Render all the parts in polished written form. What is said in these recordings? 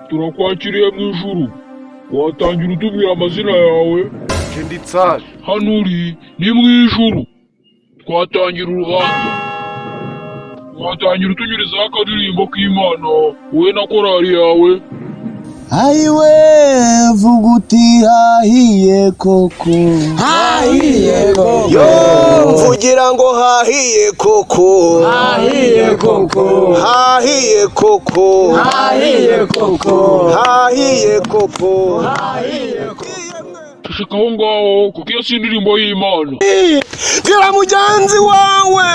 turakwakiriye mwijuru. Watangira utubwira amazina yawe? Kenditsari. Hano uri ni mwijuru. Twatangira urubanza. Watangira utunyurizaho akadirimbo k'Imana wowe na korali yawe. Ayiwe vuga uti hahiye koko, hahiye koko, yo mvugira ngo hahiye koko, hahiye koko, hahiye koko, hahiye koko, hahiye koko, hahiye koko. Shika aho ngaho kuko iyo si indirimbo y'Imana. Bwira mugenzi wawe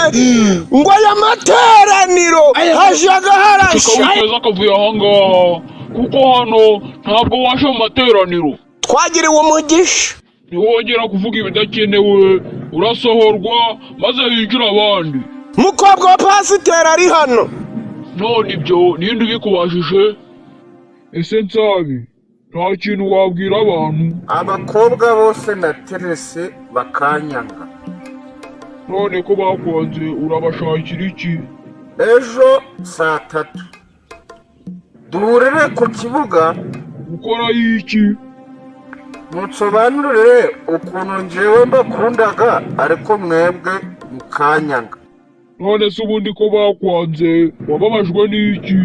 ngo aya materaniro hajaga harashya. Shika witeza akavuye aha ngaha kuko hano ntabwo waje mu materaniro. Twagiriwe umugisha. Ntiwongera kuvuga ibidakenewe, urasohorwa maze hinjira abandi. Mukobwa wa pasiteri ari hano. None ibyo ninde ubikubajije? Ese Nsabi, nta kintu wabwira abantu? Abakobwa bose naterese bakanyanga. None ko bakwanze urabashakira iki? Ejo saa 3 duhurire ku kibuga. Gukora iki? Mutsobanurire ukuntu njyewe mbakundaga ariko mwebwe mukanyanga. None se ubundi ko bakwanze wababajwe n'iki?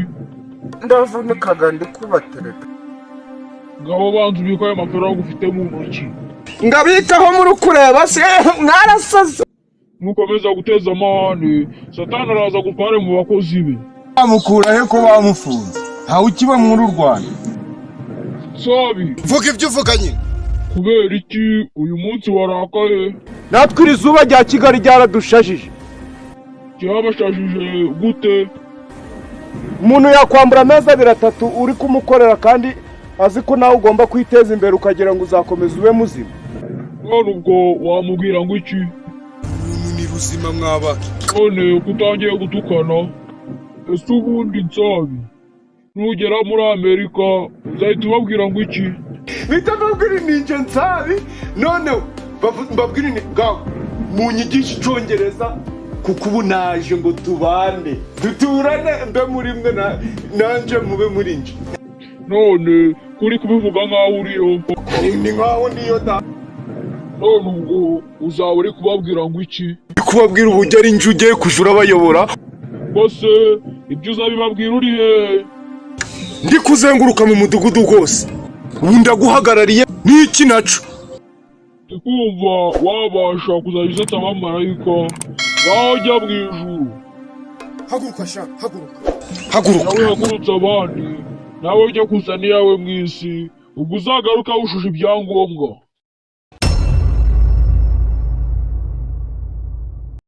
Ndavunikaga ndi kubatereta. Ngabo banze ubiko aya mafaranga ufite mu ntoki. Ngabikaho muri kureba se mwarasaze. Mukomeza guteza amahane, Satani araza gutware mu bakozi be. Bamukura he ko bamufunze? Ntawe ukiba muri Rwanda. Nsabi, Vuga ibyo uvuga nyine. kubera iki uyu munsi warakaye? Natwe iri zuba rya Kigali ryaradushajije. Cyabashajije gute? Umuntu yakwambura amezi 3 uri kumukorera kandi azi ko nawe ugomba kwiteza imbere ukagira ngo uzakomeza ube muzima. None ubwo wamubwira ngo iki? Ni ruzima mwaba. None kutangiye gutukana. Ese ubundi Nsabi, nugera muri Amerika uzahita ubabwira ngo iki? Bita babwira ninje Nsabi none babwira ni gaho munyigisha Icyongereza kuko ubu naje ngo tubane duturane mbe muri mwe nanje mube muri nje. None kuri kubivuga nkaho uriyo. Ni nkaho niyo da. None ubwo uzaba uri kubabwira ngo iki? Kubabwira uburyo ari nje ugiye kujura bayobora. Bose ibyo uzabibabwira uri he? Ndi kuzenguruka mu mudugudu hose. Ubu ndaguhagarariye n'iki naco. Ndikumva wabasha kuzajya usata abamarayika bajya mu ijuru. Haguruka sha, haguruka. Haguruka. Nawe hagurutse abandi, nawe ujya kuzana iyawe mu isi, ubwo uzagaruka wujuje ibyangombwa.